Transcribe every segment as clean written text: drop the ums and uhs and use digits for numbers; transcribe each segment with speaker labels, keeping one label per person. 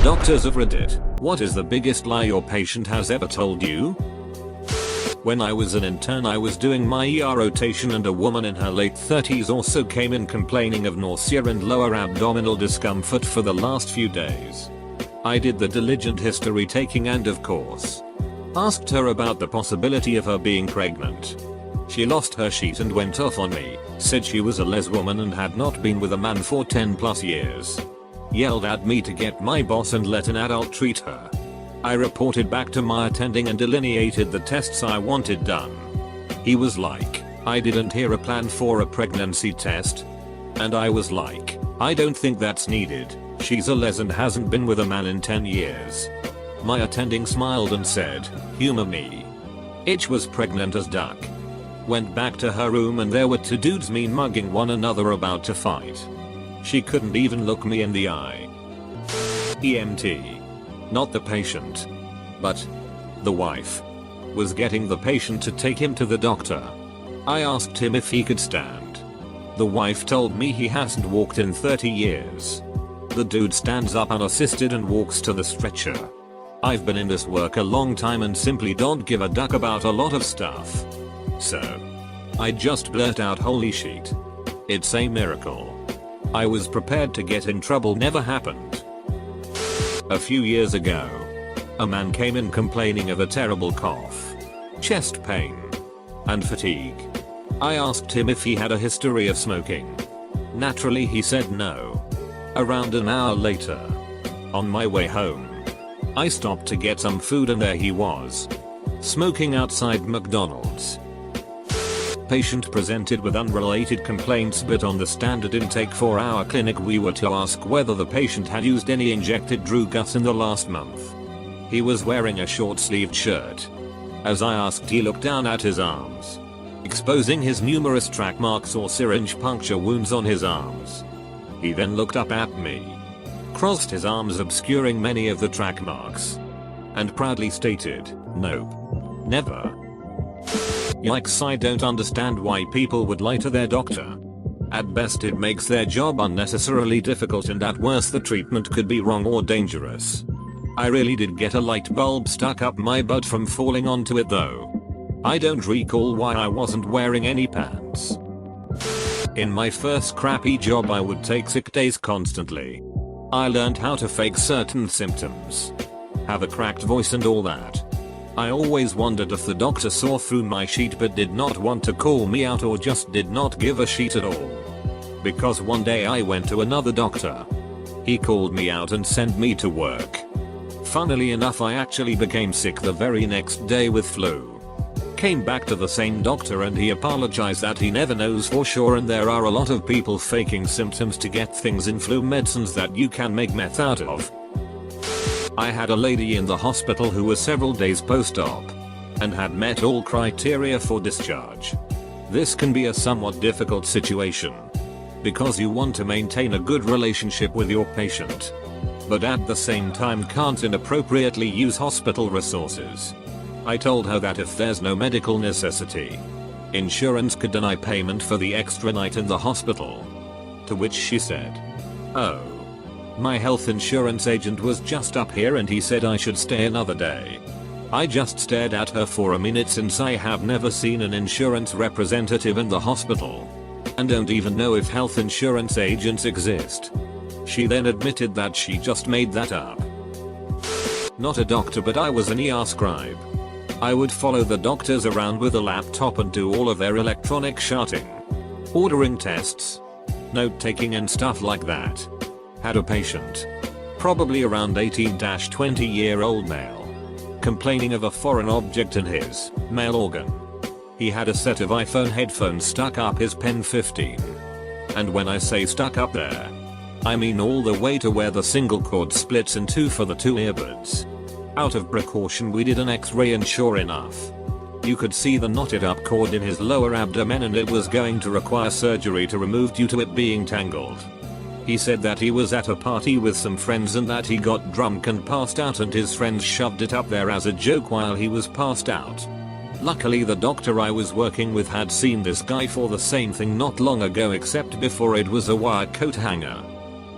Speaker 1: Doctors of Reddit, what is the biggest lie your patient has ever told you? When I was an intern, I was doing my ER rotation and a woman in her late 30s also came in complaining of nausea and lower abdominal discomfort for the last few days. I did the diligent history taking and of course asked her about the possibility of her being pregnant. She lost her shit and went off on me, said she was a les woman and had not been with a man for 10+ years. Yelled at me to get my boss and let an adult treat her. I reported back to my attending and delineated the tests I wanted done. He was like, I didn't hear a plan for a pregnancy test. And I was like, I don't think that's needed, she's a les and hasn't been with a man in 10 years. My attending smiled and said, humor me. Itch was pregnant as duck. Went back to her room and there were two dudes mean mugging one another about to fight. She couldn't even look me in the eye. EMT. Not the patient. But the wife. Was getting the patient to take him to the doctor. I asked him if he could stand. The wife told me he hasn't walked in 30 years. The dude stands up unassisted and walks to the stretcher. I've been in this work a long time and simply don't give a duck about a lot of stuff. So I just blurt out holy shit. It's a miracle. I was prepared to get in trouble never happened. A few years ago, a man came in complaining of a terrible cough, chest pain, and fatigue. I asked him if he had a history of smoking. Naturally he said no. Around an hour later, on my way home, I stopped to get some food and there he was, smoking outside McDonald's. Patient presented with unrelated complaints, but on the standard intake for our clinic we were to ask whether the patient had used any injected Drugas in the last month. He was wearing a short-sleeved shirt. As I asked, he looked down at his arms, exposing his numerous track marks or syringe puncture wounds on his arms. He then looked up at me, crossed his arms obscuring many of the track marks, and proudly stated, nope. Never. Yikes, I don't understand why people would lie to their doctor. At best it makes their job unnecessarily difficult and at worst the treatment could be wrong or dangerous. I really did get a light bulb stuck up my butt from falling onto it though. I don't recall why I wasn't wearing any pants. In my first crappy job I would take sick days constantly. I learned how to fake certain symptoms, have a cracked voice and all that. I always wondered if the doctor saw through my sheet but did not want to call me out or just did not give a shit at all. Because one day I went to another doctor. He called me out and sent me to work. Funnily enough, I actually became sick the very next day with flu. Came back to the same doctor and he apologized that he never knows for sure and there are a lot of people faking symptoms to get things in flu medicines that you can make meth out of. I had a lady in the hospital who was several days post-op and had met all criteria for discharge. This can be a somewhat difficult situation because you want to maintain a good relationship with your patient, but at the same time can't inappropriately use hospital resources. I told her that if there's no medical necessity, insurance could deny payment for the extra night in the hospital. To which she said, "Oh, my health insurance agent was just up here and he said I should stay another day." I just stared at her for a minute since I have never seen an insurance representative in the hospital and don't even know if health insurance agents exist. She then admitted that she just made that up. Not a doctor, but I was an ER scribe. I would follow the doctors around with a laptop and do all of their electronic charting, ordering tests, note taking and stuff like that. Had a patient, probably around 18-20-year-old male, complaining of a foreign object in his male organ. He had a set of iPhone headphones stuck up his pen 15. And when I say stuck up there, I mean all the way to where the single cord splits in two for the two earbuds. Out of precaution we did an x-ray and sure enough, you could see the knotted up cord in his lower abdomen and it was going to require surgery to remove due to it being tangled. He said that he was at a party with some friends and that he got drunk and passed out and his friends shoved it up there as a joke while he was passed out. Luckily the doctor I was working with had seen this guy for the same thing not long ago, except before it was a wire coat hanger.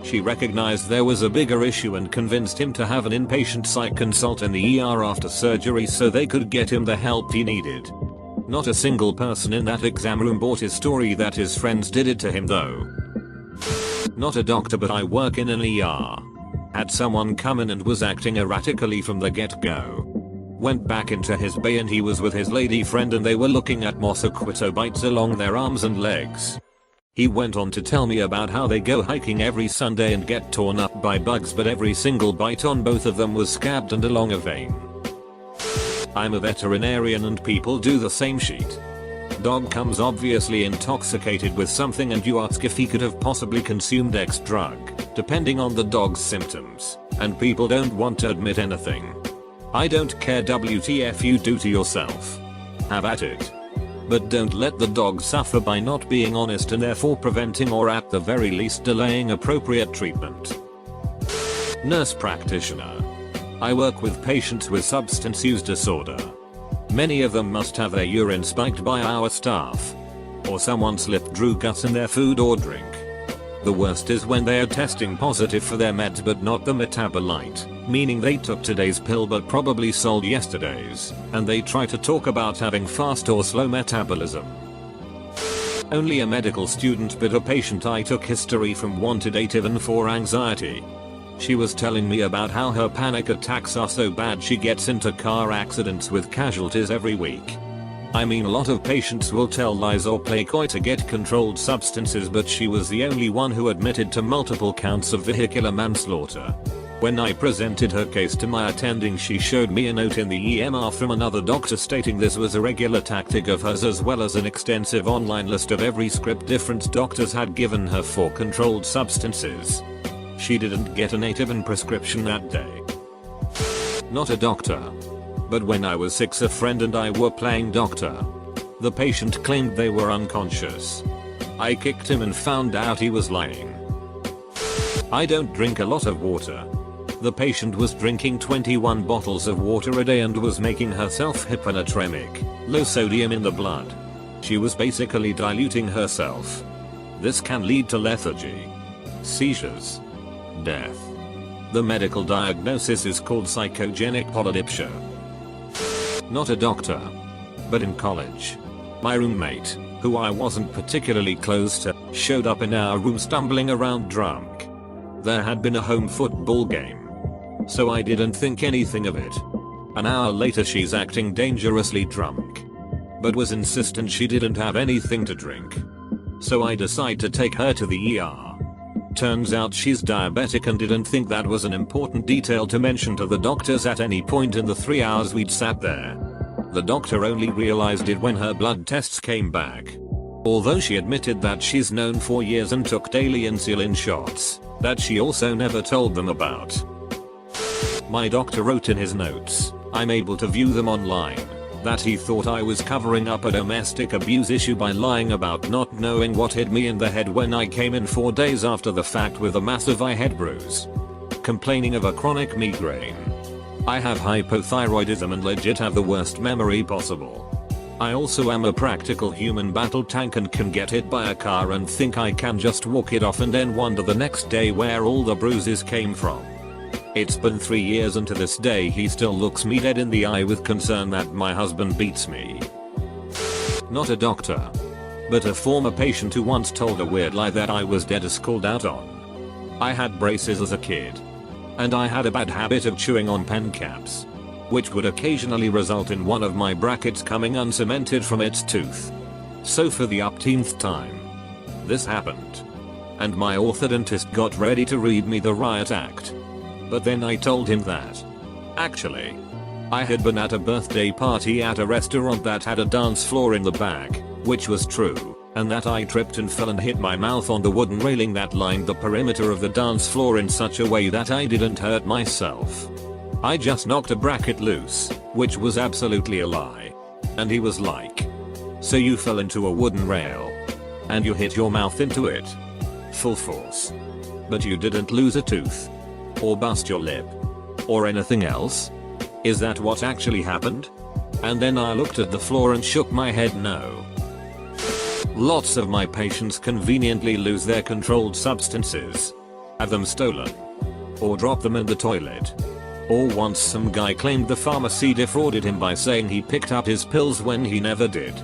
Speaker 1: She recognized there was a bigger issue and convinced him to have an inpatient psych consult in the ER after surgery so they could get him the help he needed. Not a single person in that exam room bought his story that his friends did it to him though. Not a doctor, but I work in an ER. Had someone come in and was acting erratically from the get-go. Went back into his bay and he was with his lady friend and they were looking at mosquito bites along their arms and legs. He went on to tell me about how they go hiking every Sunday and get torn up by bugs, but every single bite on both of them was scabbed and along a vein. I'm a veterinarian and people do the same shit. Dog comes obviously intoxicated with something and you ask if he could have possibly consumed X drug, depending on the dog's symptoms, and people don't want to admit anything. I don't care, WTF you do to yourself. Have at it. But don't let the dog suffer by not being honest and therefore preventing or at the very least delaying appropriate treatment. Nurse practitioner. I work with patients with substance use disorder. Many of them must have their urine spiked by our staff. Or someone slipped drew guts in their food or drink. The worst is when they are testing positive for their meds but not the metabolite, meaning they took today's pill but probably sold yesterday's, and they try to talk about having fast or slow metabolism. Only a medical student but a patient I took history from wanted Ativan for anxiety. She was telling me about how her panic attacks are so bad she gets into car accidents with casualties every week. I mean, a lot of patients will tell lies or play coy to get controlled substances, but she was the only one who admitted to multiple counts of vehicular manslaughter. When I presented her case to my attending, she showed me a note in the EMR from another doctor stating this was a regular tactic of hers, as well as an extensive online list of every script different doctors had given her for controlled substances. She didn't get an Ativan prescription that day. Not a doctor. But when I was 6, a friend and I were playing doctor. The patient claimed they were unconscious. I kicked him and found out he was lying. I don't drink a lot of water. The patient was drinking 21 bottles of water a day and was making herself hyponatremic, low sodium in the blood. She was basically diluting herself. This can lead to lethargy, seizures, death. The medical diagnosis is called psychogenic polydipsia. Not a doctor. But in college, my roommate, who I wasn't particularly close to, showed up in our room stumbling around drunk. There had been a home football game. So I didn't think anything of it. An hour later she's acting dangerously drunk. But was insistent she didn't have anything to drink. So I decide to take her to the ER. Turns out she's diabetic and didn't think that was an important detail to mention to the doctors at any point in the 3 hours we'd sat there. The doctor only realized it when her blood tests came back. Although she admitted that she's known for years and took daily insulin shots, that she also never told them about. My doctor wrote in his notes, I'm able to view them online, that he thought I was covering up a domestic abuse issue by lying about not knowing what hit me in the head when I came in 4 days after the fact with a massive eye head bruise. Complaining of a chronic migraine. I have hypothyroidism and legit have the worst memory possible. I also am a practical human battle tank and can get hit by a car and think I can just walk it off and then wonder the next day where all the bruises came from. It's been 3 years and to this day he still looks me dead in the eye with concern that my husband beats me. Not a doctor. But a former patient who once told a weird lie that I was dead is called out on. I had braces as a kid. And I had a bad habit of chewing on pen caps, which would occasionally result in one of my brackets coming uncemented from its tooth. So for the upteenth time, this happened. And my orthodontist got ready to read me the riot act. But then I told him that, actually, I had been at a birthday party at a restaurant that had a dance floor in the back, which was true, and that I tripped and fell and hit my mouth on the wooden railing that lined the perimeter of the dance floor in such a way that I didn't hurt myself. I just knocked a bracket loose, which was absolutely a lie. And he was like, so you fell into a wooden rail, and you hit your mouth into it, full force, but you didn't lose a tooth, or bust your lip, or anything else? Is that what actually happened? And then I looked at the floor and shook my head no. Lots of my patients conveniently lose their controlled substances. Have them stolen. Or drop them in the toilet. Or once some guy claimed the pharmacy defrauded him by saying he picked up his pills when he never did.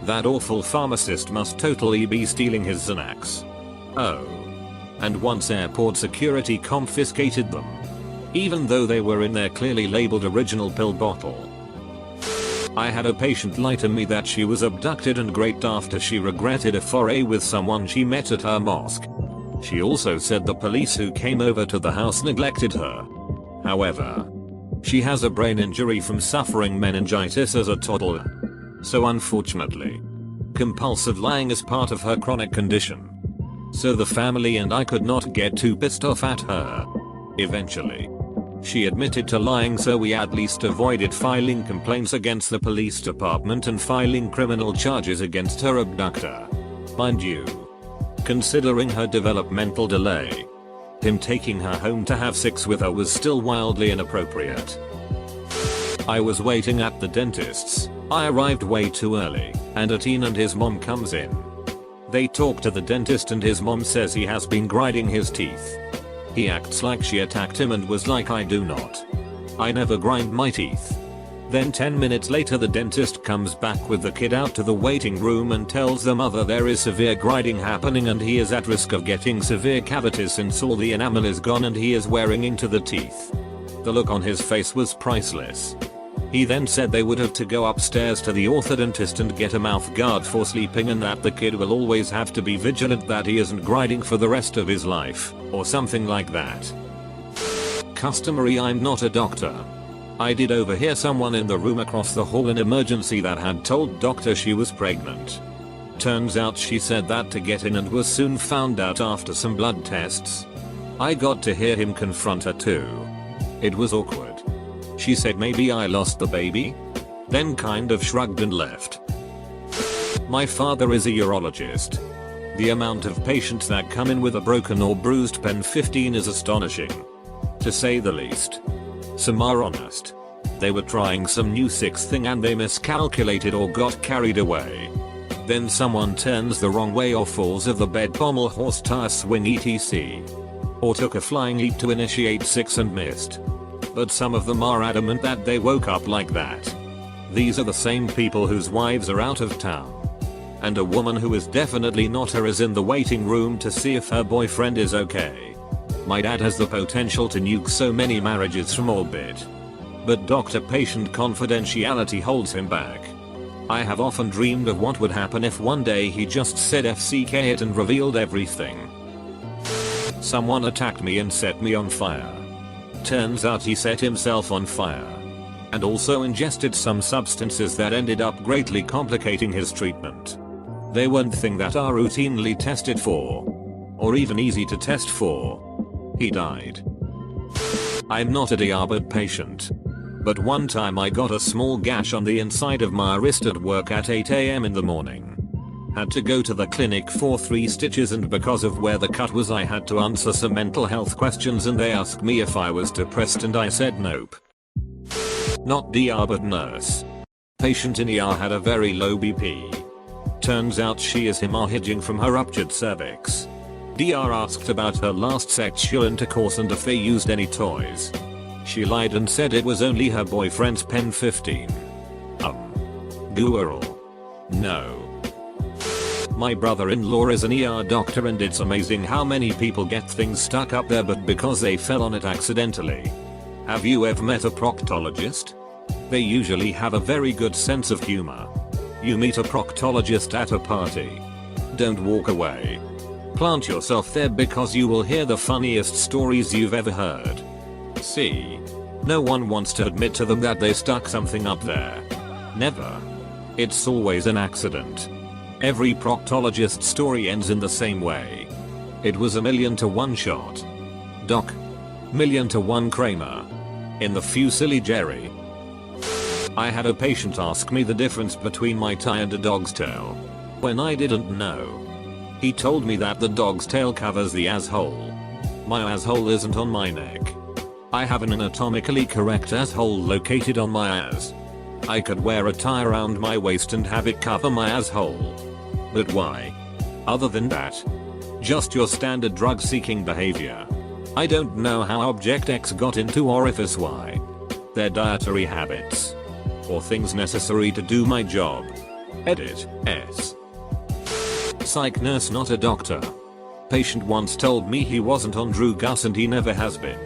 Speaker 1: That awful pharmacist must totally be stealing his Xanax. Oh. And once airport security confiscated them. Even though they were in their clearly labeled original pill bottle. I had a patient lie to me that she was abducted and raped after she regretted a foray with someone she met at her mosque. She also said the police who came over to the house neglected her. However, she has a brain injury from suffering meningitis as a toddler. So unfortunately, compulsive lying is part of her chronic condition. So the family and I could not get too pissed off at her. Eventually, she admitted to lying, so we at least avoided filing complaints against the police department and filing criminal charges against her abductor. Mind you, considering her developmental delay, him taking her home to have sex with her was still wildly inappropriate. I was waiting at the dentist's. I arrived way too early, and a teen and his mom comes in. They talk to the dentist and his mom says he has been grinding his teeth. He acts like she attacked him and was like, I do not. I never grind my teeth. Then 10 minutes later the dentist comes back with the kid out to the waiting room and tells the mother there is severe grinding happening and he is at risk of getting severe cavities since all the enamel is gone and he is wearing into the teeth. The look on his face was priceless. He then said they would have to go upstairs to the orthodontist and get a mouth guard for sleeping and that the kid will always have to be vigilant that he isn't grinding for the rest of his life, or something like that. Customary. I'm not a doctor. I did overhear someone in the room across the hall in emergency that had told doctor she was pregnant. Turns out she said that to get in and was soon found out after some blood tests. I got to hear him confront her too. It was awkward. She said maybe I lost the baby? Then kind of shrugged and left. My father is a urologist. The amount of patients that come in with a broken or bruised pen 15 is astonishing. To say the least. Some are honest. They were trying some new sex thing and they miscalculated or got carried away. Then someone turns the wrong way or falls off the bed, pommel, horse tire swing, etc. Or took a flying leap to initiate sex and missed. But some of them are adamant that they woke up like that. These are the same people whose wives are out of town. And a woman who is definitely not her is in the waiting room to see if her boyfriend is okay. My dad has the potential to nuke so many marriages from orbit. But doctor-patient confidentiality holds him back. I have often dreamed of what would happen if one day he just said FCK it and revealed everything. Someone attacked me and set me on fire. Turns out he set himself on fire. And also ingested some substances that ended up greatly complicating his treatment. They weren't things that are routinely tested for. Or even easy to test for. He died. I'm not a diabetes patient. But one time I got a small gash on the inside of my wrist at work at 8 AM in the morning. Had to go to the clinic for 3 stitches and because of where the cut was I had to answer some mental health questions and they asked me if I was depressed and I said nope. Not diabetes nurse. Patient in ER had a very low BP. Turns out she is hemorrhaging from her ruptured cervix. DR asked about her last sexual intercourse and if they used any toys. She lied and said it was only her boyfriend's pen 15. Guerrero. No. My brother-in-law is an ER doctor and it's amazing how many people get things stuck up there but because they fell on it accidentally. Have you ever met a proctologist? They usually have a very good sense of humor. You meet a proctologist at a party. Don't walk away. Plant yourself there because you will hear the funniest stories you've ever heard. See? No one wants to admit to them that they stuck something up there. Never. It's always an accident. Every proctologist story ends in the same way. It was a 1,000,000 to 1 shot. Doc. 1,000,000 to 1 Kramer. In the Fusilli Jerry. I had a patient ask me the difference between my tie and a dog's tail. When I didn't know. He told me that the dog's tail covers the asshole. My asshole isn't on my neck. I have an anatomically correct asshole located on my ass. I could wear a tie around my waist and have it cover my asshole. But why? Other than that, just your standard drug seeking behavior. I don't know how Object X got into Orifice Y. Their dietary habits. Or things necessary to do my job. Edit S. Psych nurse, not a doctor. Patient once told me he wasn't on Drew Gus and he never has been.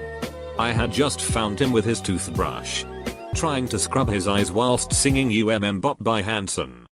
Speaker 1: I had just found him with his toothbrush, trying to scrub his eyes whilst singing UMM Bop by Hanson.